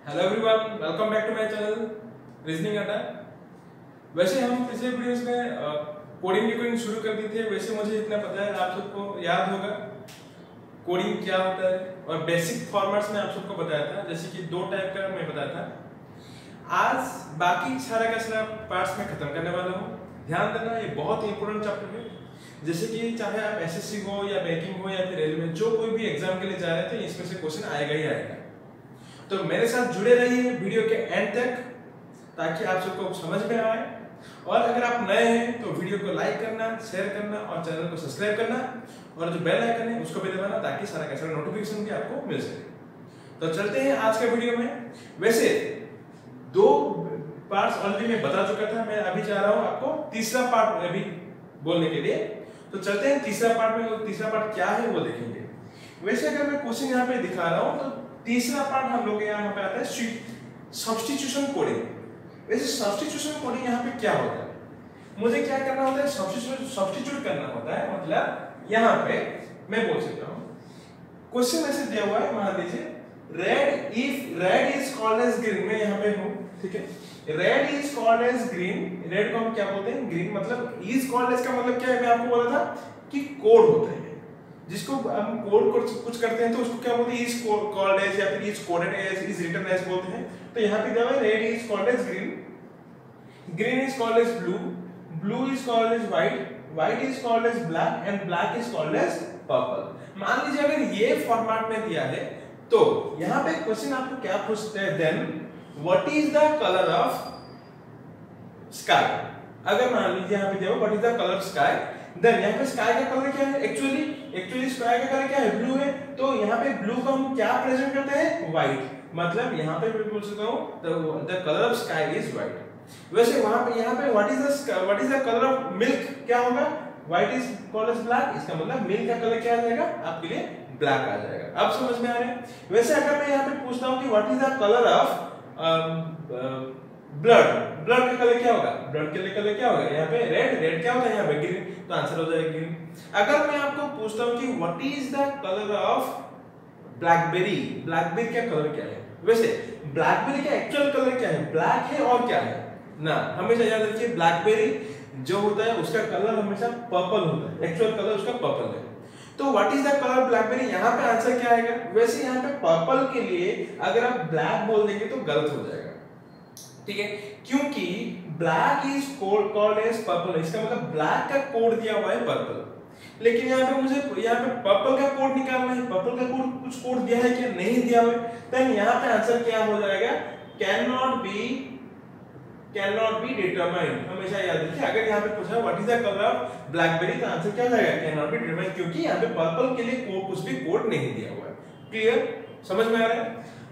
Hello everyone, welcome back to my channel Reasoning Adda. वैसे हम पिछले वीडियोस में कोडिंग शुरू कर दी थी। वैसे मुझे इतना पता है, आप सबको याद होगा कोडिंग क्या होता है और बेसिक फॉर्मेट्स में आप सबको बताया था, जैसे कि दो टाइप का मैं बताया था। आज बाकी सारा का सारा पार्ट्स में खत्म करने वाला हूँ। ध्यान देना, ये बहुत ही इंपॉर्टेंट चैप्टर है। जैसे कि चाहे आप एसएससी हो या बैंकिंग हो या फिर रेलवे, जो कोई भी एग्जाम के लिए जा रहे थे, इसमें से क्वेश्चन आएगा ही आएगा। तो मेरे साथ जुड़े रहिए वीडियो के एंड तक, ताकि आप सबको समझ में आए। और अगर आप नए हैं तो वीडियो को लाइक करना, शेयर करना और चैनल को सब्सक्राइब करना, और जो बेल आइकन है उसको भी दबाना, ताकि सारा का सारा नोटिफिकेशन भी आपको मिल सके। तो चलते हैं आज के वीडियो में। वैसे दो पार्ट्स ऑलरेडी मैं बता चुका था, मैं अभी चाह रहा हूं आपको तीसरा पार्ट अभी बोलने के लिए। तो चलते हैं तीसरा पार्ट में। तीसरा पार्ट क्या है वो देखेंगे। वैसे अगर मैं क्वेश्चन यहाँ पे दिखा रहा हूं, तो तीसरा पार्ट हम लोग यहाँ पे आता है सब्स्टिट्यूशन कोडिंग। वैसे सब्स्टिट्यूशन कोडिंग यहाँ पे क्या होता है, मुझे क्या करना होता है, सब्स्टिट्यूट करना होता है। मतलब यहाँ पे मैं बोल सकता हूँ, क्वेश्चन ऐसे दिया हुआ है, मान लीजिए red is called as green. मैं यहाँ पे हूँ, ठीक है। Red is called as green. Red को हम क्या बोलते हैं, ग्रीन। मतलब इज कॉल्ड एज का मतलब क्या है, मैं आपको बोला था कि कोड होता है। जिसको हम कोड कुछ करते हैं तो उसको क्या बोलते हैं, इज कॉल्ड एज या फिर is coded as, is written as बोलते हैं। तो यहाँ पे क्या है, red is called as green, green is called as blue, blue is called as white, white is called as black and black is called as purple. मान लीजिए अगर ये फॉर्मेट में दिया है, तो यहाँ पे क्वेश्चन आपको क्या पूछते हैं, then what is the colour of sky. अगर मान लीजिए यहाँ पे दिया what is the colour of sky, then यहाँ पे स्काई का कलर क्या है, एक्चुअली स्काई का कलर क्या है, ब्लू है। तो यहाँ पे ब्लू को हम क्या प्रेजेंट करते हैं, व्हाइट। मतलब यहाँ पे मैं बोल सकता हूँ the colour of sky is white. वैसे वहां पे यहाँ पे what is the colour of milk क्या होगा, white is called as black. इसका मतलब मिल्क का कलर क्या आ जाएगा आपके लिए, ब्लैक आ जाएगा। अब समझ में आ रहा है। वैसे अगर मैं यहाँ पे पूछता हूँ कि what is the colour of blood, blood का कलर क्या होगा, ब्लड के कलर क्या होगा, यहाँ पे रेड क्या होता है, यहाँ पे ग्रीन। तो आंसर हो जाएगा ग्रीन। अगर मैं आपको पूछता हूँ कि what is the colour of blackberry, blackberry का कलर क्या है। वैसे ब्लैकबेरी का एक्चुअल कलर क्या है, ब्लैक है और क्या है ना, हमेशा याद रखिए ब्लैकबेरी जो होता है उसका कलर हमेशा पर्पल होता है, एक्चुअल कलर उसका पर्पल है। तो what is the colour of blackberry, यहाँ पे आंसर क्या आएगा। वैसे यहाँ पे पर्पल के लिए अगर आप ब्लैक बोल देंगे तो गलत हो जाएगा, ठीक है, क्योंकि black is called as purple. इसका मतलब ब्लैक का कोड दिया हुआ है पर्पल, लेकिन यहाँ पे मुझे यहाँ पे पर्पल का कोड निकालना है। पर्पल का कोड कुछ कोड दिया है क्या, नहीं दिया हुआ है। देन यहाँ पे आंसर क्या हो जाएगा, कैन नॉट बी डिटरमाइंड। हमेशा याद रखिए, अगर यहाँ पे पूछा what is the colour of blackberry, तो आंसर क्या हो जाएगा, कैन नॉट बी डिटरमाइंड, क्योंकि यहाँ पे पर्पल के लिए कोड कुछ भी कोड नहीं दिया हुआ है। क्लियर, समझ में आ रहा है।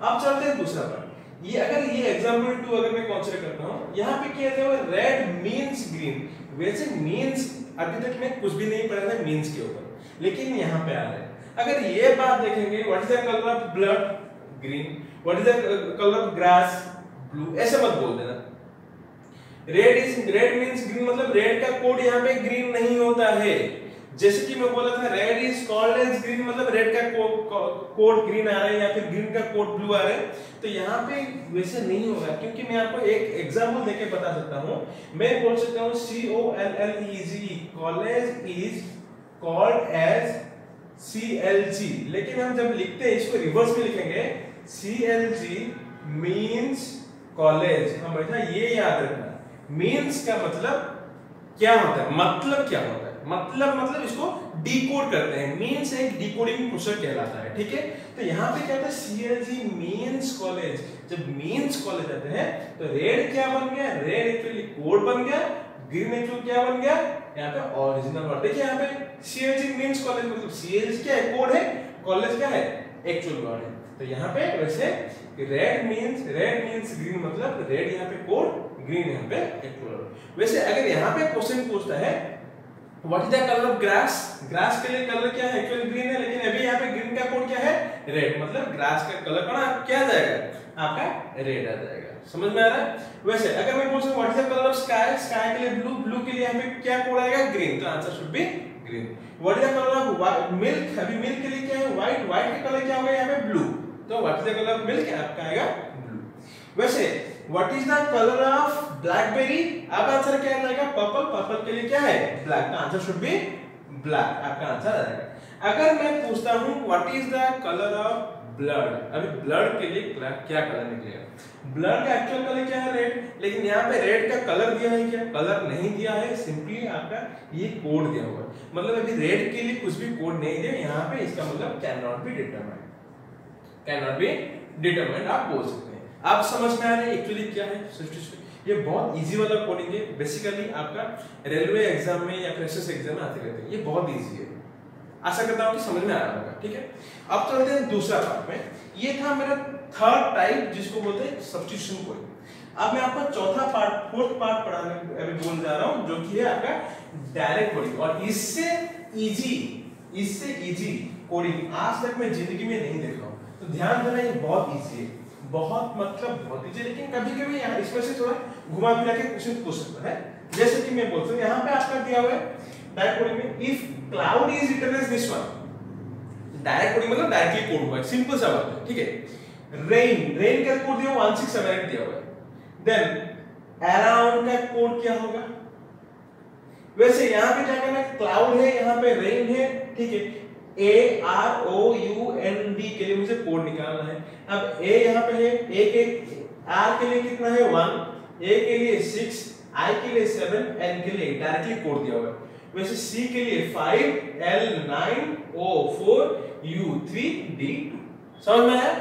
अब चलते हैं दूसरा पार्ट। ये अगर ये एग्जांपल 2 अगर मैं कंसीडर करता हूं, यहाँ पे क्या है, रेड मींस ग्रीन। वैसे मींस अभी तक मैं कुछ भी नहीं पढ़ा था मींस के ऊपर, लेकिन यहाँ पे आ रहा है। अगर ये बात देखेंगे, what is the colour of blood, green, what is the colour of grass, blue, ऐसे मत बोल देना। रेड मींस ग्रीन, मतलब रेड का कोड यहाँ पे ग्रीन नहीं होता है। जैसे कि मैं बोला था red is called as green, मतलब रेड का कोड ग्रीन आ रहा है या फिर ग्रीन का कोड ब्लू आ रहा है। तो यहाँ पे वैसे नहीं होगा, क्योंकि मैं आपको एक एग्जांपल देके बता सकता हूँ। मैं बोल सकता हूँ COLLEG, college is called as CLG, लेकिन हम जब लिखते हैं इसको रिवर्स में लिखेंगे, CLG मींस कॉलेज। हमेशा ये याद रखना, मींस का मतलब क्या होता है, मतलब क्या होता है, मतलब इसको डिकोड करते हैं। मींस एक डिकोडिंग प्रोसेस कहलाता है, ठीक है। तो यहाँ पे क्या होता है, CLG मींस कॉलेज। जब मींस कॉलेज आते हैं तो रेड क्या बन गया, रेड एक्चुअली कोड बन गया, ग्रीन एक्चुअली क्या बन गया, यहाँ पे ओरिजिनल वर्ड। देखिए यहाँ पे CLG मींस कॉलेज, मतलब CLG क्या है, कोड है, कॉलेज क्या है, एक्चुअल वर्ड है। तो यहाँ पे वैसे रेड मींस ग्रीन, मतलब रेड यहाँ पे कोड, ग्रीन यहाँ पे एक्चुअल वर्ड। वैसे अगर यहाँ पे क्वेश्चन पूछता है what is the colour of grass, grass के लिए कलर क्या है, एक्चुअली ग्रीन है, लेकिन अभी यहाँ पे ग्रीन का कोड क्या है, रेड, मतलब ग्रास का कलर क्या आ जाएगा, आपका रेड आ जाएगा। समझ में आ रहा है। वैसे अगर मैं पूछूं what is the colour of sky, sky के लिए ब्लू, ब्लू के लिए यहाँ पे क्या कोड आएगा, ग्रीन, तो answer should be green. What is the colour of milk, अभी मिल्क के लिए क्या है, व्हाइट, व्हाइट का कलर क्या होगा यहाँ पे, ब्लू, तो what is the colour of milk, आपका आएगा ब्लू। वैसे what is the colour of blackberry, अब आंसर क्या आएगा, पर्पल, पर्पल के लिए क्या है, ब्लैक, का आंसर शुड बी ब्लैक, आपका आंसर आ जाएगा। अगर मैं पूछता हूं what is the colour of blood, अभी ब्लड के लिए क्या कलर निकलेगा, ब्लड का एक्चुअल कलर क्या है, रेड, लेकिन यहाँ पे रेड का कलर दिया है क्या, कलर नहीं दिया है, सिंपली आपका ये कोड दिया हुआ है, मतलब अभी रेड के लिए कुछ भी कोड नहीं दिया यहाँ पे, इसका मतलब can not be determined, can not be determined आप बोल सकते हैं। आप समझ में आ रहे हैं एक्चुअली क्या है सब्स्टिट्यूशन, ये बहुत इजी वाला कोडिंग है, बेसिकली आपका रेलवे एग्जाम में या फ्रेशर्स एग्जाम में आते रहते हैं, ये बहुत इजी है, आशा करता हूं कि समझ में आ रहा होगा, ठीक है। अब चलते हैं दूसरा पार्ट में, ये था मेरा थर्ड टाइप जिसको बोलते हैं सब्स्टिट्यूशन कोडिंग। अब मैं आपको चौथा पार्ट, फोर्थ पार्ट पढ़ाने अभी बोलने जा रहा हूं, जो कि है आपका डायरेक्ट कोडिंग, और इससे इजी कोडिंग आज तक मैं जिंदगी में नहीं देखा हूं, तो ध्यान देना, ये बहुत इजी है, बहुत मतलब बहुत इजी, लेकिन कभी-कभी यहाँ इसमें से थोड़ा घुमा फिरा के क्वेश्चन पूछ सकता है, जैसे कि मैं बोलता हूं यहाँ पे आपका दिया हुआ है डायरेक्ट कोडिंग में, if cloud is written as this one, direct coding मतलब डायरेक्टली कोड हुआ है, सिंपल सा बात है, ठीक है। रेन का कोड दिया 1678 दिया हुआ है, देन अराउंड का कोड क्या होगा, वैसे यहाँ पे क्या करना है, क्लाउड है, यहाँ पे रेन है, ठीक है, AROUND के लिए मुझे कोड निकालना है। अब A यहाँ पे है, A के R के लिए कितना है 1, A के लिए 6, I के लिए 7, N के लिए डायरेक्टली कोड दिया हुआ है। वैसे C के लिए 5, L 9, O 4, U 3, D 2। समझ में आया?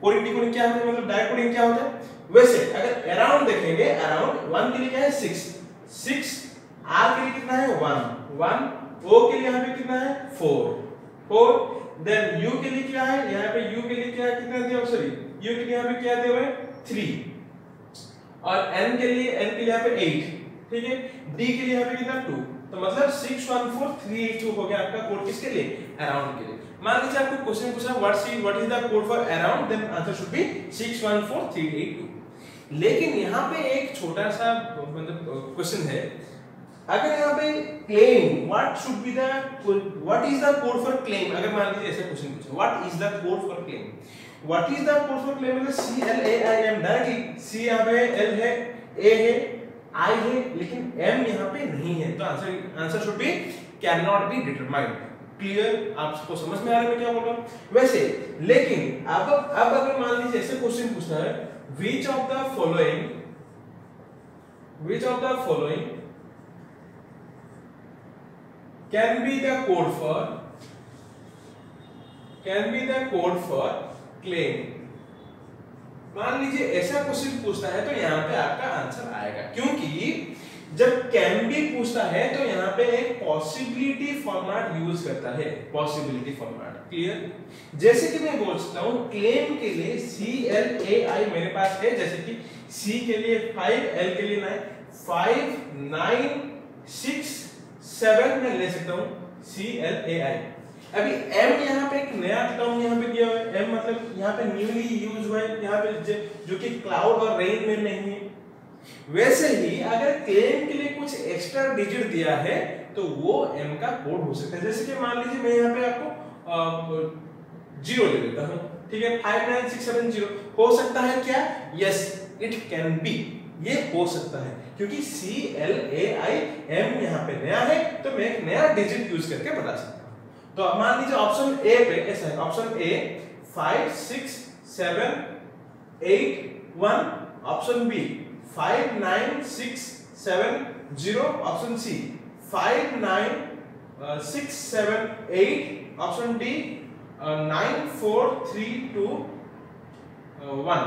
कोडिंग डिकोडिंग क्या होता है, मतलब डायरेक्ट कोडिंग क्या होता है। वैसे अगर अराउंड देखेंगे, अराउंड 1 के लिए क्या है 6, 6 R के लिए कितना है 1, 1 O के लिए यहाँ पे कितना है 4, 4, देन U के लिए क्या है, यहाँ पे U के लिए क्या है, कितना दिया, सॉरी U के लिए यहाँ पे क्या दिया हुआ है 3, और N के लिए यहाँ पे 8, ठीक है, D के लिए यहाँ पे कितना 2, तो मतलब 614382 हो गया आपका कोड, किसके लिए, अराउंड के लिए। मान लीजिए आपको क्वेश्चन पूछा what is the code for around, then answer should be 614382। लेकिन यहाँ पे एक छोटा सा मतलब क्वेश्चन है, अगर यहाँ पे claim what is the code for claim, अगर मान लीजिए ऐसा क्वेश्चन पूछा what is the code for claim, what is the code for claim, मतलब CLAIM, डायरेक्टली C यहाँ पे L है, A है, I है, लेकिन M यहाँ पे नहीं है, तो answer should B can not be determined. Clear, आपको समझ में आ रहा है मैं क्या बोल रहा हूँ। वैसे लेकिन अब अगर मान लीजिए ऐसे क्वेश्चन पूछना है, which of the following can be the code for claim, मान लीजिए ऐसा क्वेश्चन पूछना है तो यहाँ पे आपका आंसर आएगा, क्योंकि जब कैन बी पूछता है तो यहाँ पे एक पॉसिबिलिटी फॉर्मेट यूज करता है, पॉसिबिलिटी फॉर्मेट। क्लियर, जैसे कि मैं बोल सकता हूँ क्लेम के लिए CLAI मेरे पास है, जैसे कि C के लिए 5, L के लिए 9, 5 9 6 7 में ले सकता हूँ CLAI। अभी M यहाँ पे एक नया टर्म यहाँ पे दिया हुआ है, M मतलब यहाँ पे न्यूली यूज हुआ है, यहाँ पे जो कि क्लाउड और रेन में नहीं है। वैसे ही अगर क्लेम के लिए कुछ एक्स्ट्रा डिजिट दिया है तो वो M का कोड हो सकता है, जैसे कि मान लीजिए मैं यहाँ पे आपको 0 ले लेता हूँ, ठीक है, 59670 हो सकता है क्या, यस इट कैन बी, ये हो सकता है, क्योंकि CLAI M यहाँ पे नया है तो मैं एक नया डिजिट यूज करके बता सकता हूँ। तो अब मान लीजिए ऑप्शन ए पे ऐसा है, option A 5 6 7 8 1, option B 5 9 6 7 0, option C 5 9 6 7 8, option D 9 4 3 2 1।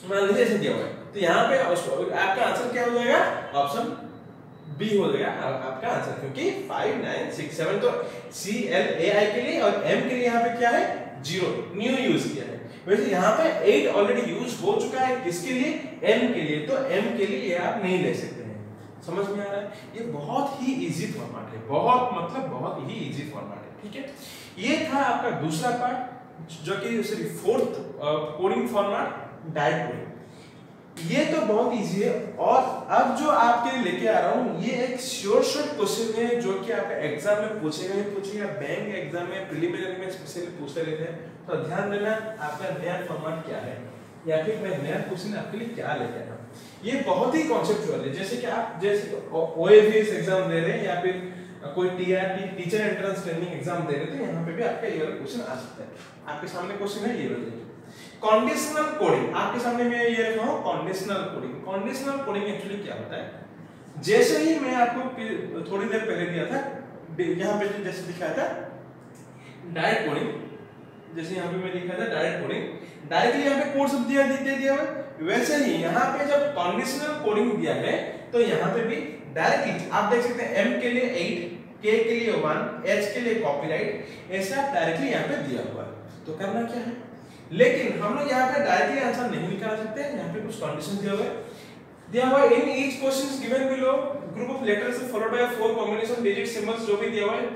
मान लीजिए ऐसे दिया हुआ है, तो यहाँ पे आपका आंसर क्या हो जाएगा, ऑप्शन बी हो जाएगा आपका आंसर, क्योंकि 5 9 6 7 तो CLAI के लिए और M के लिए यहाँ पे क्या है 0 न्यू यूज किया है। वैसे यहाँ पे 8 ऑलरेडी यूज हो चुका है, किसके लिए, M के लिए, तो M के लिए ये आप नहीं ले सकते हैं। समझ में आ रहा है, ये बहुत ही इजी फॉर्मेट है, बहुत ही इजी फॉर्मेट है, ठीक है। ये था आपका दूसरा पार्ट, जो कि सिर्फ fourth coding format direct coding, ये तो बहुत इजी है। और अब जो आपके लिए लेके आ रहा हूँ ये एक शॉर्ट क्वेश्चन है, जो कि आपके एग्जाम में पूछेगा, बैंक एग्जाम में प्रीलिमिनरी में स्पेशली पूछते रहते हैं, तो ध्यान देना आपका नया फॉर्मेट क्या है। या फिर मैं नया क्वेश्चन आपके लिए क्या लेके आया हूं। ये बहुत ही कॉन्सेप्चुअल है, जैसे कि आप जैसे ओएफएस एग्जाम दे रहे हैं या फिर कोई TRT teacher entrance training exam दे रहे हैं, तो यहाँ पे भी आपका ये वाला क्वेश्चन आ सकता है। आपके सामने क्वेश्चन है, ये बताइए कंडीशनल कोडिंग। आपके सामने मैं ये रखा हूं conditional coding. Conditional coding actually क्या होता है, जैसे ही मैं आपको थोड़ी देर पहले दिया था, यहाँ पे जैसे दिखाया था डायरेक्ट कोडिंग, जैसे यहाँ पे मैं दिखाया था डायरेक्ट कोडिंग, डायरेक्टली यहाँ पे कोड सब दिया हुआ, वैसे ही यहाँ पे जब कंडीशनल कोडिंग दिया है तो यहाँ पे भी डायरेक्टली आप देख सकते हैं m के लिए 8, k के लिए 1, h के लिए कॉपीराइट, ऐसे आप डायरेक्टली यहाँ पे दिया हुआ है। तो करना क्या है, लेकिन हम लोग यहाँ पे डायरेक्टली आंसर नहीं निकाल सकते, यहाँ पे कुछ कंडीशन दिया हुआ है in each question given below group of letters followed by 4 combination digit symbols, जो भी दिया हुआ है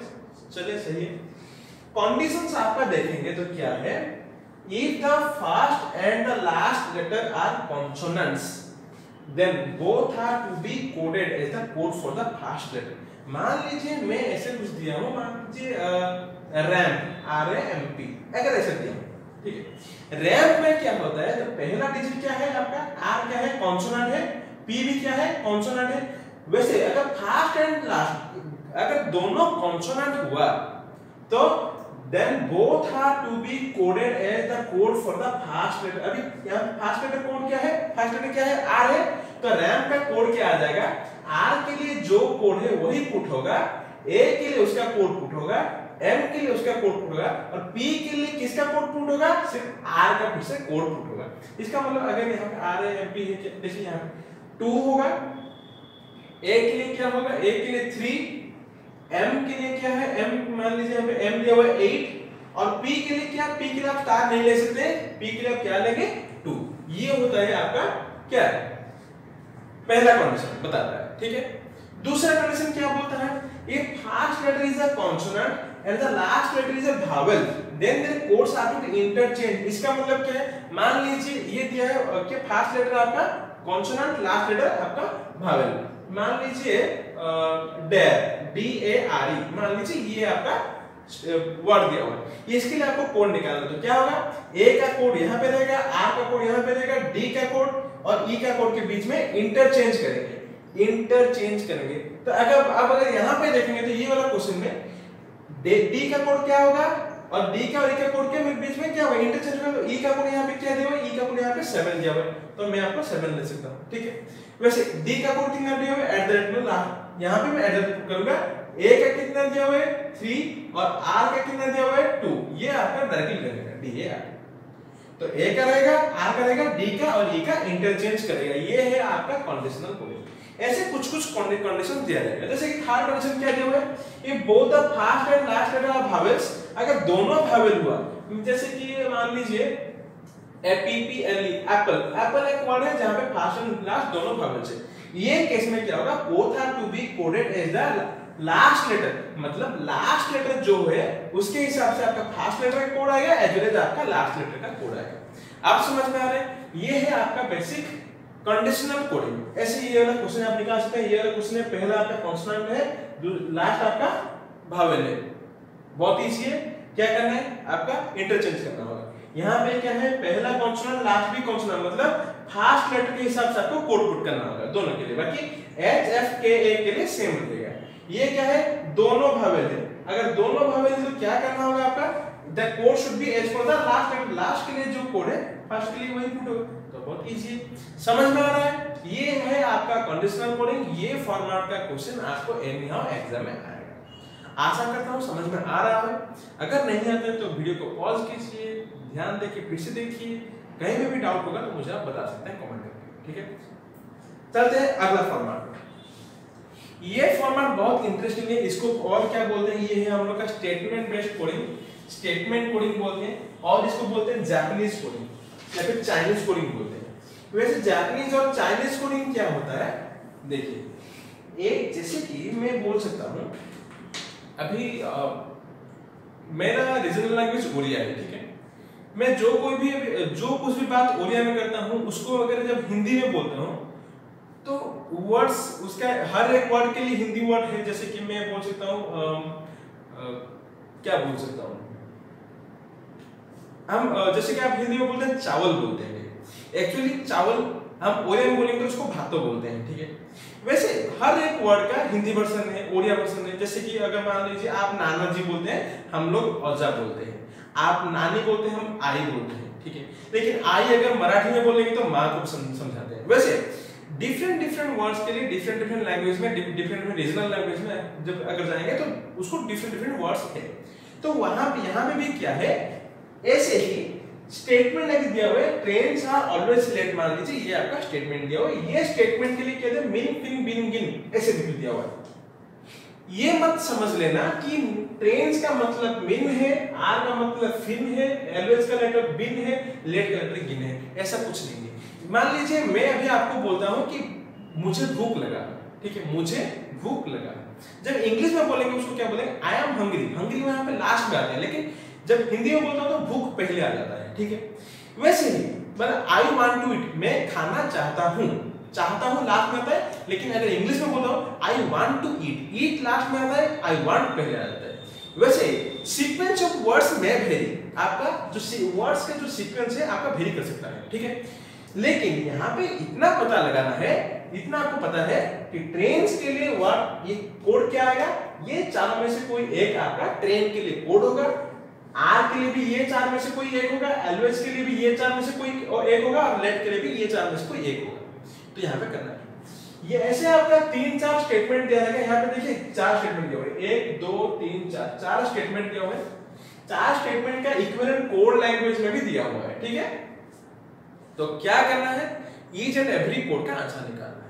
चलिए सही है। कंडीशंस आपका देखेंगे तो क्या है, if the first and the last letter are consonants then both are to be coded as the code for the first letter। मान लीजिए मैं ऐसे कुछ दिया हूं, मान लीजिए रैम्प RAMP, अगर ऐसे दिया हूं, ठीक है। रैम्प में क्या होता है, तो पहला डिजिट क्या है आपका, R क्या है, कॉन्सोनेंट है, P भी क्या है, कॉन्सोनेंट है। वैसे अगर फर्स्ट एंड लास्ट अगर दोनों कॉन्सोनेंट हुआ तो then both are to be coded as the code for the first letter। अभी यहाँ फर्स्ट लेटर कोड क्या है, फर्स्ट लेटर क्या है, R है, तो रैम का कोड क्या आ जाएगा, R के लिए जो कोड है वही पुट होगा, A के लिए उसका कोड पुट होगा, M के लिए उसका कोड पुट होगा, और P के लिए किसका कोड पुट होगा, सिर्फ R का फिर से कोड पुट होगा। इसका मतलब अगर यहाँ पे RAMP है, देखिए यहाँ पे 2 होगा, A के लिए क्या होगा, A के लिए 3, M के लिए क्या है, M मान लीजिए यहाँ पे M दिया हुआ है 8, और P के लिए क्या, P के लिए आप स्टार नहीं ले सकते, P के लिए आप क्या लेंगे 2। ये होता है आपका क्या, पहला कंडीशन बताता है, ठीक है। दूसरा कंडीशन क्या बोलता है, if first letter is a consonant and the last letter is a vowel then their codes are to be interchanged। इसका मतलब क्या है, मान लीजिए ये दिया है कि फर्स्ट लेटर आपका कॉन्सोनेंट, लास्ट लेटर आपका भावेल, मान लीजिए डेर DARE, मान लीजिए ये आपका वर्ड दिया हुआ है, इसके लिए आपको कोड निकालना, तो क्या होगा, A का कोड यहाँ पे रहेगा, R का कोड यहाँ पे रहेगा, D का कोड और E का कोड के बीच में इंटरचेंज करेंगे। तो अगर यहाँ पे देखेंगे तो ये वाला क्वेश्चन में D का कोड क्या होगा और D का और E का कोड के बीच में क्या होगा, इंटरचेंज होगा। तो E का कोड यहाँ पे क्या दिया हुआ है, E का कोड यहाँ पे 7 दिया हुआ है, तो मैं आपको 7 ले सकता हूँ, ठीक है। वैसे D का कोड कितना दिया हुआ है, @ में लास्ट, यहाँ पे मैं एड करूंगा, A का कितना दिया हुआ है 3 और R का कितना दिया हुआ है 2, ये आपका डायरेक्टली रहेगा DAR। तो A का रहेगा, R का रहेगा, D का और E का इंटरचेंज करेगा, ये है आपका कंडीशनल कोडिंग। ऐसे कुछ कंडीशन दिया जाएगा, जैसे कि थर्ड कंडीशन क्या दिया हुआ है, if both the first and last letter are vowels, अगर दोनों भावेल हुआ, जैसे कि मान लीजिए APPLE एप्पल एक वर्ड है जहां पे फर्स्ट एंड लास्ट दोनों भावेल्स है, ये केस में क्या होगा, both are to be coded as the last letter, मतलब लास्ट लेटर जो है उसके हिसाब से आपका फर्स्ट लेटर का कोड आएगा एज वेल एज आपका लास्ट लेटर का कोड आएगा। आप समझ में आ रहे हैं, ये है आपका बेसिक कंडीशनल कोडिंग। ऐसे ये वाला क्वेश्चन आप निकाल सकते हैं, ये वाला क्वेश्चन है, पहला आपका कॉन्सोनेंट है, लास्ट आपका भावेल है, बहुत इजी है। क्या करना है, आपका इंटरचेंज करना होगा। यहाँ पे क्या है, पहला कॉन्सोनेंट लास्ट भी कॉन्सोनेंट, मतलब फर्स्ट लेटर के हिसाब से आपको कोड पुट करना होगा दोनों के लिए, बाकी HFKA के लिए सेम रहेगा। ये क्या है, दोनों भावेल है, अगर दोनों भावेल है तो क्या करना होगा आपका, the code should be as per the last letter, last के लिए जो कोड है फर्स्ट के लिए वही पुट होगा। तो बहुत इजी है, समझ में आ रहा है, ये है आपका कंडीशनल कोडिंग। ये फॉर्मेट का क्वेश्चन आपको एनी हाउ एग्जाम में आएगा। आशा करता हूं समझ में आ रहा है, अगर नहीं आता तो वीडियो को पॉज कीजिए, ध्यान देके फिर से देखिए, कहीं में भी डाउट होगा तो मुझे आप बता सकते हैं कमेंट करके, ठीक है। चलते हैं अगला फॉर्मेट। ये फॉर्मेट बहुत इंटरेस्टिंग है, इसको और क्या बोलते हैं, ये है हम लोग का statement based coding, statement coding बोलते हैं, और इसको बोलते हैं जापानीज कोडिंग या फिर चाइनीज कोडिंग बोलते हैं। वैसे जापानीज और चाइनीज कोडिंग क्या होता है, देखिए एक जैसे कि मैं बोल सकता हूं अभी मेरा रीजनल लैंग्वेज ओडिया है, ठीक है, मैं जो कुछ भी बात ओडिया में करता हूं उसको अगर जब हिंदी में बोलता हूं तो वर्ड्स उसका हर एक वर्ड के लिए हिंदी वर्ड है, जैसे कि मैं बोल सकता हूं क्या बोल सकता हूं हम, जैसे कि आप हिंदी में बोलते हैं चावल बोलते हैं, एक्चुअली चावल हम ओरिया में बोलेंगे तो उसको भातो बोलते हैं, ठीक है। वैसे हर एक वर्ड का हिंदी वर्जन है, ओडिया वर्जन है। जैसे कि अगर मान लीजिए आप नाना जी बोलते हैं, हम लोग औजा बोलते हैं। आप नानी बोलते हैं, हम आई बोलते हैं, ठीक है। लेकिन आई अगर मराठी में बोलेंगे तो माँ को समझाते हैं। वैसे डिफरेंट वर्ड्स के लिए डिफरेंट लैंग्वेज में, डिफरेंट रीजनल लैंग्वेज में जब अगर जाएंगे तो उसको डिफरेंट वर्ड्स है। तो वहां पे यहाँ पे भी क्या है, ऐसे ही स्टेटमेंट नहीं दिया हुआ है, ट्रेन्स आर ऑलवेज लेट। मान लीजिए ये आपका स्टेटमेंट दिया हुआ है, ये स्टेटमेंट के लिए कहते हैं मिन फिन बिन गिन, ऐसे दिया हुआ है। ये मत समझ लेना कि ट्रेन्स का मतलब मिन है, आर का मतलब फिन है, ऑलवेज का लेटर बिन है, लेट का लेटर गिन है, ऐसा कुछ नहीं है। मान लीजिए मैं अभी आपको बोलता हूं कि मुझे भूख लगा, ठीक है, मुझे भूख लगा। जब इंग्लिश में बोलेंगे उसको क्या बोलेंगे, आई एम हंग्री। हंग्री वहां पे लास्ट में आता है, लेकिन जब हिंदी में बोलता हूं तो भूख पहले आ जाता है, ठीक है। वैसे ही मतलब आई वांट टू ईट, मैं खाना चाहता हूं, चाहता हूं लास्ट में आता है। लेकिन अगर इंग्लिश में बोलता हूं I want to eat, eat last में आता है, आई वांट पहले आ जाता है। वैसे सीक्वेंस ऑफ वर्ड्स में वेरी, आपका जो वर्ड्स का जो सीक्वेंस है आपका वेरी कर सकता है, ठीक है। लेकिन यहाँ पे इतना पता लगाना है, इतना आपको पता है कि ट्रेन्स के लिए वर्ड ये कोड क्या आएगा, ये चारों में से कोई एक आपका ट्रेन के लिए कोड होगा। आर के लिए भी ये चार में से कोई एक होगा, एलओएस के लिए भी ये चार में से कोई एक होगा, और लेट के लिए भी ये चार में से कोई एक होगा। तो यहाँ पे करना है ये ऐसे आपका 3-4 स्टेटमेंट दिया है। यहाँ पे देखिए 4 स्टेटमेंट दिया हुआ है, 1 2 3 4 स्टेटमेंट दिया हुआ है। 4 स्टेटमेंट का इक्विवेलेंट कोड लैंग्वेज में भी दिया हुआ है, ठीक है। तो क्या करना है, ईच एंड एवरी कोड का आंसर निकालना है।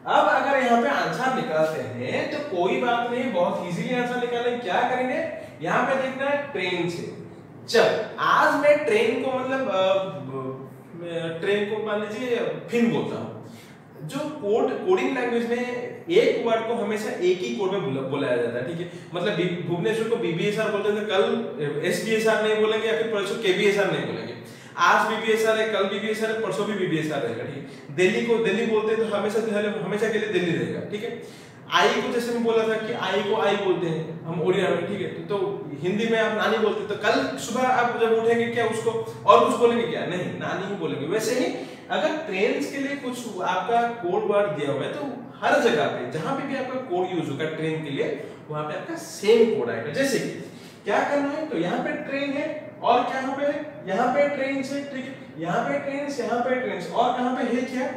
अब अगर यहाँ पे आंसर निकालते हैं तो कोई बात नहीं, बहुत इजीली आंसर निकालेंगे। क्या करेंगे, यहाँ पे देखना है ट्रेन से। जब आज मैं ट्रेन को मतलब ट्रेन को मान लीजिए फिन बोलता हूँ, जो कोडिंग लैंग्वेज में एक वर्ड को हमेशा एक ही कोड में बोलाया जाता है, ठीक है। मतलब भुवनेश्वर को बीबीएसआर बोलते हैं, कल एसबीएसआर नहीं बोलेंगे, या फिर परसों केबीएसआर नहीं बोलेंगे। आज बीबीएसआर है, कल बीबीएसआर है, परसों भी बीबीएसआर रहेगा, ठीक है। दिल्ली को दिल्ली बोलते हैं तो हमेशा के लिए दिल्ली रहेगा, ठीक है। आई को जैसे मैं बोला था कि आई को आई बोलते हैं हम ओडिया में, ठीक है। तो हिंदी में आप नानी बोलते हैं, तो कल सुबह आप जब उठेंगे क्या उसको और कुछ बोलेंगे क्या, नहीं, नानी ही बोलेंगे। वैसे ही अगर ट्रेन्स के लिए कुछ आपका कोड वर्ड दिया हुआ है तो हर जगह पे जहां पे भी आपका कोड यूज होगा ट्रेन के लिए, वहां पे आपका सेम कोड आएगा। जैसे कि क्या करना है, तो यहाँ पे ट्रेन है और क्या यहाँ पे है, यहाँ पे ट्रेन है, ठीक है। यहाँ पे ट्रेन, यहाँ पे ट्रेन, और कहाँ पे है क्या,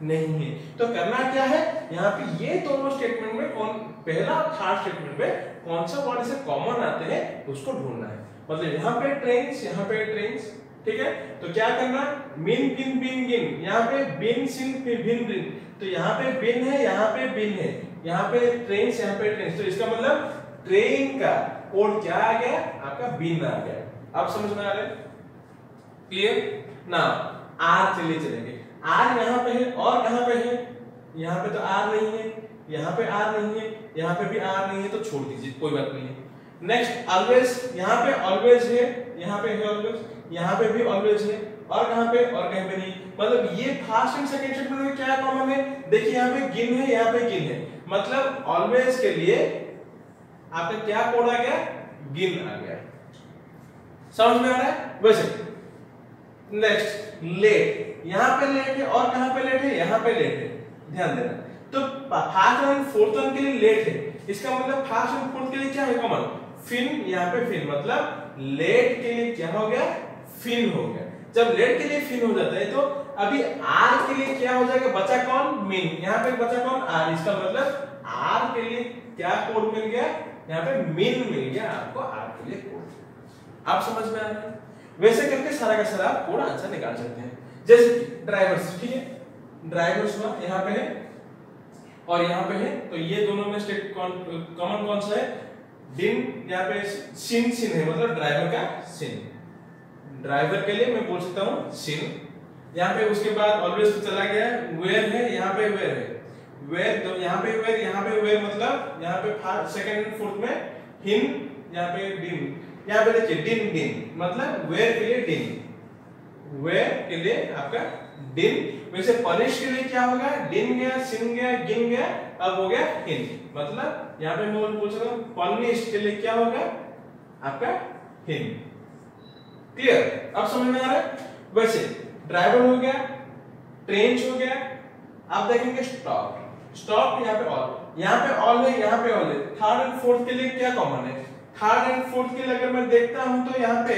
नहीं है। तो करना क्या है, यहाँ पे ये दोनों स्टेटमेंट में कौन पहला और थर्ड स्टेटमेंट में कौन सा वर्ड से कॉमन आते हैं उसको ढूंढना है। मतलब यहाँ पे ट्रेन्स, यहाँ पे ट्रेन्स, ठीक है। तो क्या करना, मिन बिन बिन गिन, यहाँ पे बिन सिन बिन बिन, तो यहाँ पे बिन है, यहाँ पे बिन है, यहाँ पे ट्रेन्स, यहाँ पे ट्रेन्स। तो इसका मतलब ट्रेन का कोड क्या आ गया, आपका बिन आ गया। अब समझ में आ रहा है, क्लियर ना। आर चलिए चलेंगे, आर यहाँ पे है और कहाँ पे है, यहाँ पे तो आर नहीं है, यहाँ पे आर नहीं है, यहाँ पे भी आर नहीं है, तो छोड़ दीजिए, कोई बात नहीं है। नेक्स्ट ऑलवेज, यहाँ पे ऑलवेज है, यहाँ पे है ऑलवेज, यहाँ पे भी ऑलवेज है, और कहाँ पे और कहीं पे नहीं। मतलब ये फर्स्ट एंड सेकंड स्टेटमेंट में क्या कॉमन है, देखिए यहाँ पे गिन है, यहाँ पे गिन है। मतलब ऑलवेज के लिए आपका क्या कोड आ गया, गिन आ गया। समझ में आ रहा है। वैसे नेक्स्ट लेट, यहाँ पे लेट है और कहाँ पे लेट है, यहाँ पे लेट है, ध्यान देना। तो फर्स्ट एंड फोर्थ के लिए लेट है, इसका मतलब फर्स्ट एंड फोर्थ के लिए क्या है कॉमन, फिन, यहाँ पे फिन। मतलब लेट के लिए क्या हो गया, फिन हो गया। जब लेट के लिए फिन हो जाता है तो अभी आर के लिए क्या हो जाएगा, बचा कौन, मिन, यहाँ पे बचा कौन, आर। इसका मतलब आर के लिए क्या कोड मिल गया, यहाँ पे मिन मिल गया आपको आर के लिए कोड। आप समझ में आ रहा है। वैसे करके सारा का सारा आप कोड आंसर निकाल सकते हैं। जैसे ड्राइवर्स, ठीक है, ड्राइवर्स में यहाँ पे है और यहाँ पे है, तो ये दोनों में स्टेट कॉमन कौन सा है, डिन, यहाँ पे सिन, सिन है, मतलब ड्राइवर का सिन। ड्राइवर के लिए मैं बोल सकता हूँ सिन। यहाँ पे उसके बाद ऑलवेज तो चला गया, वेयर है, यहाँ पे वेयर है, वेयर, तो यहाँ पे वेयर, यहाँ पे वेयर, मतलब यहाँ पे सेकंड एंड फोर्थ में हिन, यहाँ पे डिन। यहाँ पे देखिए डिन डिन, मतलब वेयर के लिए डिन, वेयर के लिए आपका डिन। वैसे पनिश के लिए क्या होगा, डिन गया, सिन गया, गिन गया, अब हो गया हिन। मतलब यहाँ पे मैं बोल सकता हूँ पनिश के लिए क्या होगा आपका हिन। क्लियर, अब समझ में आ रहा है। वैसे ड्राइवर हो गया, ट्रेंच हो गया, आप देखेंगे स्टॉप, स्टॉप यहाँ पे ऑल, यहाँ पे ऑल है, यहाँ पे ऑल है। थर्ड एंड फोर्थ के लिए क्या कॉमन है? थर्ड एंड फोर्थ के लिए अगर मैं देखता हूं तो यहाँ पे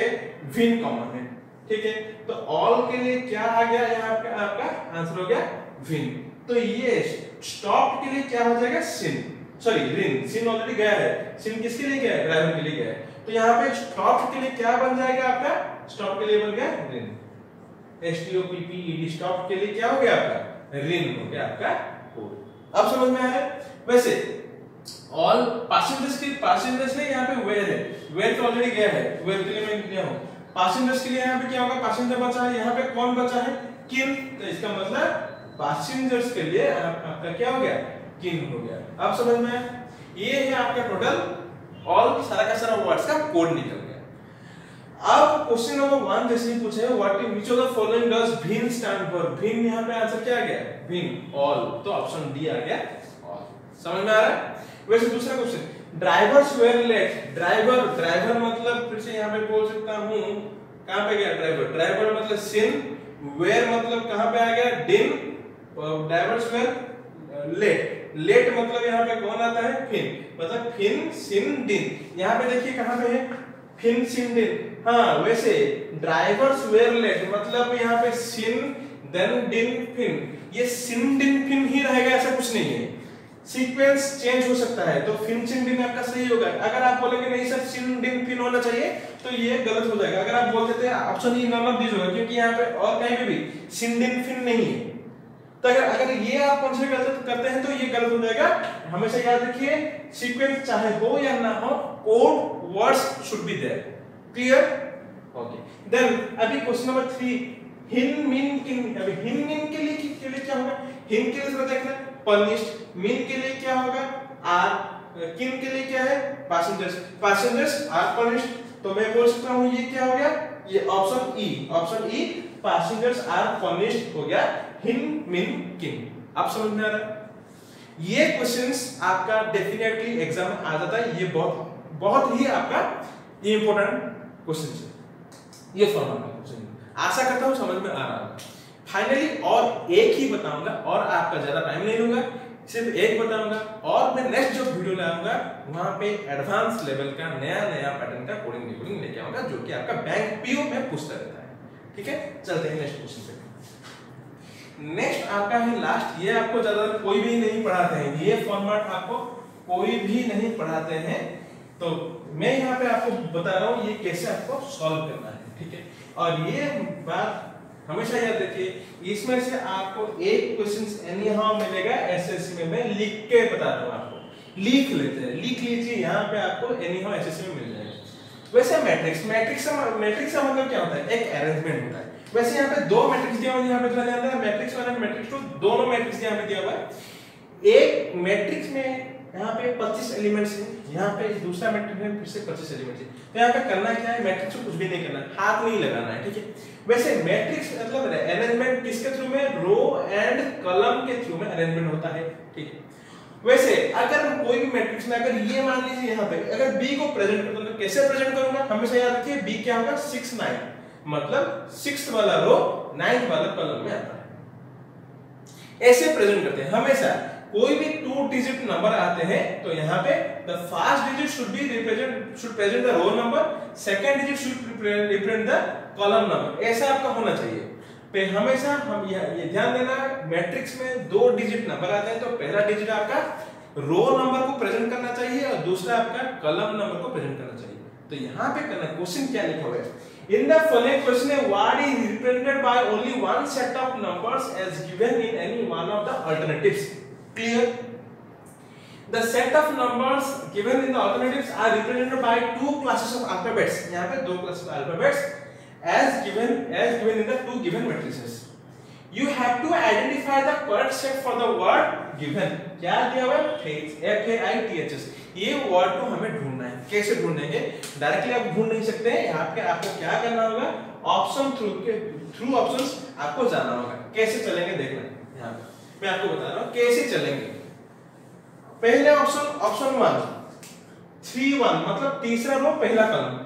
विन कॉमन है, ठीक है। तो ऑल के लिए क्या आ गया यहाँ पे? आपका आंसर हो गया विन। तो ये स्टॉप के लिए क्या हो जाएगा? सिन, सॉरी रिन, सिन ऑलरेडी गया है, सिन किसके लिए गया है? ड्राइवर के लिए गया है। तो यहाँ पे स्टॉप के लिए क्या बन जाएगा आपका? स्टॉप के लिए बन गया रिन, STOPPED, स्टॉप के लिए क्या हो गया आपका? रिन हो गया आपका कोड। अब समझ में आया? वैसे ऑल पैसेंजर्स है, यहाँ पे वेयर है, वेयर तो ऑलरेडी गया है, वेयर के लिए मैं लिया हूं। पैसेंजर्स के लिए यहाँ पे क्या होगा? पैसेंजर बचा है, यहाँ पे कौन बचा है? किन, तो इसका मतलब पैसेंजर्स के लिए आपका क्या हो गया? किन हो गया। अब समझ में आया? ये है आपका टोटल ऑल सारा का सारा वर्ड्स का कोड निकल गया। अब क्वेश्चन नंबर 1 जैसे ही पूछे what is which of the following does भिन्न स्टैंड फॉर? भिन्न यहाँ पे आंसर क्या आ गया? भिन्न, ऑल, तो ऑप्शन डी आ गया ऑल। समझ में आ रहा है? वैसे दूसरा question, drivers were late, driver मतलब फिर से यहाँ पे बोल सकता हूँ, कहाँ पे गया ड्राइवर? ड्राइवर मतलब सिन, वेयर मतलब कहाँ पे आ गया? डिन, ड्राइवर्स वेयर लेट मतलब यहाँ पे कौन आता है? फिन, मतलब फिन सिन डिन। यहाँ पे देखिए कहाँ पे है? फिन सिन डिन। हाँ, वैसे ड्राइवर्स वेयर लेट मतलब यहाँ पे सिन देन डिन फिन, ये सिन डिन फिन ही रहेगा, ऐसा कुछ नहीं है, सीक्वेंस चेंज हो सकता है। तो फिन सिन डिन आपका सही होगा। अगर आप बोलेंगे नहीं सर सिन डिन फिन होना चाहिए, तो ये गलत हो जाएगा। अगर आप बोलते थे option E none of this होगा, क्योंकि यहाँ पे और कहीं पे भी सिन डिन फिन नहीं है। तो अगर ये आप कंसीडर करते हैं तो ये गलत हो जाएगा। हमेशा याद रखिए, सीक्वेंस चाहे हो या ना हो, code words should be there. Clear? Okay, then अभी क्वेश्चन नंबर 3, हिन मिन किन। अभी हिन मिन के लिए क्या होगा? हिन के लिए थोड़ा देखना, पनिश्ड, मिन के लिए क्या होगा? आर, किन के लिए क्या है? Passengers are punished. तो मैं बोल सकता हूं ये क्या हो गया? ये option E passengers are punished हो गया हिन मिन किन। आप समझ में आ रहा है? ये क्वेश्चंस आपका डेफिनेटली एग्जाम में आ जाता है। ये बहुत ही आपका इंपॉर्टेंट क्वेश्चन है, ये फॉर्मेट का क्वेश्चन। आशा करता हूं समझ में आ रहा है। फाइनली और एक ही बताऊंगा, और आपका ज्यादा टाइम नहीं लूंगा, सिर्फ एक बताऊंगा, और मैं नेक्स्ट जो वीडियो लाऊंगा वहां पे एडवांस लेवल का नया पैटर्न का कोडिंग लेके आऊंगा, जो कि आपका बैंक पीओ में पूछता रहता है। ठीक है, चलते हैं नेक्स्ट क्वेश्चन पे। नेक्स्ट आपका है लास्ट, ये आपको ज्यादा कोई भी नहीं पढ़ाते हैं, ये फॉर्मेट आपको कोई भी नहीं पढ़ाते हैं, तो मैं यहाँ पे आपको बता रहा हूँ ये कैसे आपको सॉल्व करना है। ठीक है, और ये बात हमेशा याद रखिए, इसमें से आपको एक क्वेश्चन एनी हाउ मिलेगा एसएससी में। मैं लिख के बता रहा हूँ आपको, लिख लेते हैं, लिख लीजिए, यहाँ पे आपको एनी हाउ एसएससी में मिल जाएगा। वैसे मैट्रिक्स का मतलब क्या होता है? एक अरेंजमेंट होता है। वैसे यहाँ पे दो मैट्रिक्स दिया हुआ है, यहाँ पे ध्यान देना, मैट्रिक्स 1 और मैट्रिक्स 2 दोनों मैट्रिक्स यहाँ पे दिया हुआ है। एक मैट्रिक्स में यहाँ पे 25 एलिमेंट्स हैं, यहाँ पे दूसरा मैट्रिक्स में फिर से 25 एलिमेंट्स हैं। तो यहाँ पे करना क्या है? मैट्रिक्स को कुछ भी नहीं करना, हाथ नहीं लगाना है। ठीक है, वैसे मैट्रिक्स मतलब अरेंजमेंट किसके थ्रू में? रो एंड कॉलम के थ्रू में अरेंजमेंट होता है। ठीक है, वैसे अगर हम कोई भी मैट्रिक्स में, अगर ये मान लीजिए यहाँ पे अगर बी को प्रेजेंट करता हूं तो कैसे प्रेजेंट करूंगा? हमेशा याद रखिए, बी क्या होगा? 6 9, मतलब 6th वाला रो 9th वाला कॉलम में आता है। ऐसे प्रेजेंट करते हैं हमेशा। कोई भी 2 डिजिट नंबर आते हैं तो यहाँ पे the first digit should present the row number, second digit should represent the column number. ऐसा आपका होना चाहिए। पे हमेशा हम ये ध्यान देना, मैट्रिक्स में 2 डिजिट नंबर आते हैं तो पहला डिजिट आपका रो नंबर को प्रेजेंट करना चाहिए और दूसरा आपका कॉलम नंबर को प्रेजेंट करना चाहिए। तो यहाँ पे करना, क्वेश्चन क्या लिखा हुआ है? In the following question, what is represented by only one set of numbers as given in any one of the alternatives? Clear? The set of numbers given in the alternatives are represented by 2 classes of alphabets. यहाँ पे 2 classes of alphabets as given in the 2 given matrices. You have to identify the correct set for the word given. क्या दिया हुआ है? FAITHS. ये word को हमें ढूंढना है। कैसे ढूंढेंगे? डायरेक्टली आप ढूंढ नहीं सकते हैं। यहाँ पे आपको क्या करना होगा? ऑप्शन थ्रू ऑप्शंस आपको जाना होगा। कैसे चलेंगे देखना, यहाँ पे मैं आपको बता रहा हूँ कैसे चलेंगे। पहले ऑप्शन 1 3 1 मतलब तीसरा रो पहला कॉलम,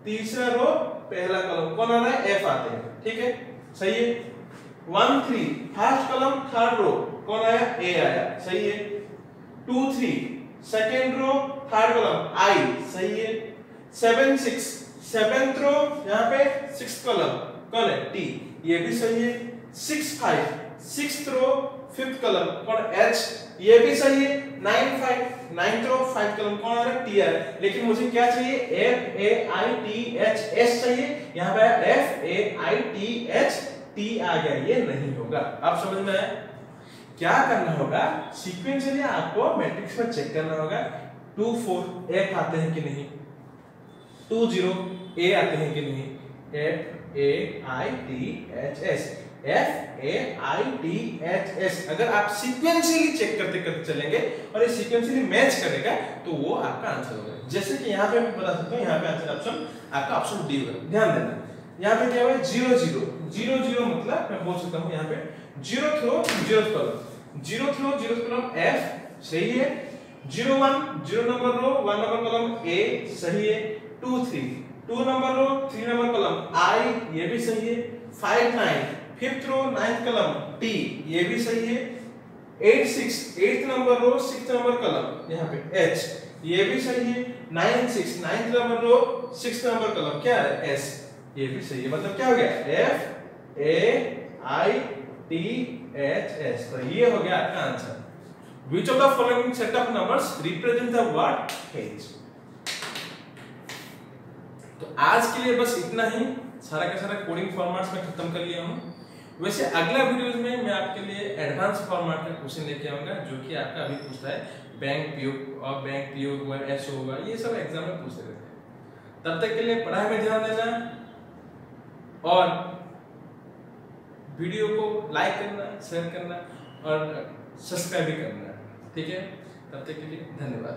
तीसरा रो पहला कॉलम कौन आ रहा है? F आते हैं। ठीक है, सही है। 1 3 फर्स्ट कॉलम थर्ड रो कौन आया, ए आया, सही है। 2 3 second row third column I, सही है। 7 6 सेवेंथ रो यहाँ पे सिक्स्थ कॉलम कौन है, टी, ये भी सही है। 6 5 सिक्स्थ रो फिफ्थ कॉलम कौन, एच, ये भी सही है। 9 5 नाइन्थ रो फाइव कॉलम कौन आ रहा है, टी आ रहा है। लेकिन मुझे क्या चाहिए, F A I T H S चाहिए, यहाँ पे F A I T H T आ गया, ये नहीं होगा। आप समझ में आया? क्या करना होगा, सीक्वेंशियली आपको मैट्रिक्स में चेक करना होगा 2 4 एफ आते हैं कि नहीं, 2 0 ए आते हैं कि नहीं, F A I T H S, F A I T H S. अगर आप सीक्वेंशियली चेक करते करते चलेंगे और ये सीक्वेंशियली मैच करेगा तो वो आपका आंसर होगा। जैसे कि यहाँ पे मैं बता सकता हूँ, यहाँ पे आंसर ऑप्शन आपका ऑप्शन डी होगा। ध्यान देना, यहाँ पे क्या हुआ, 0 0 0 0 मतलब मैं बोल सकता हूँ यहाँ पे 0th row 0th column, 0th row 0th column F, सही है। 0 1 0 नंबर रो 1 नंबर कॉलम ए, सही है। 2 3 2 नंबर रो 3 नंबर कॉलम आई, ये भी सही है। 5 9 फिफ्थ रो 9th कॉलम टी, ये भी सही है। 8 6 8th नंबर रो 6th नंबर कॉलम यहाँ पे एच, ये भी सही है। 9 6 9th नंबर रो 6th नंबर कॉलम क्या है, एस, ये भी सही है। मतलब क्या हो गया, F A I T H S. तो ये हो गया आपका answer. Which of the following set of numbers represent the word H? तो आज के लिए बस इतना ही, सारा का सारा कोडिंग फॉर्मेट्स में खत्म कर लिया हूँ। वैसे अगला वीडियोस में मैं आपके लिए एडवांस फॉर्मेट का क्वेश्चन लेके आऊंगा, जो कि आपका अभी पूछता है बैंक पीओ और बैंक पीओ हुआ, एसओ होगा, ये सब एग्जाम में पूछते रहते हैं। तब तक के लिए पढ़ाई में ध्यान देना और वीडियो को लाइक करना, शेयर करना और सब्सक्राइब भी करना, ठीक है? तब तक के लिए धन्यवाद।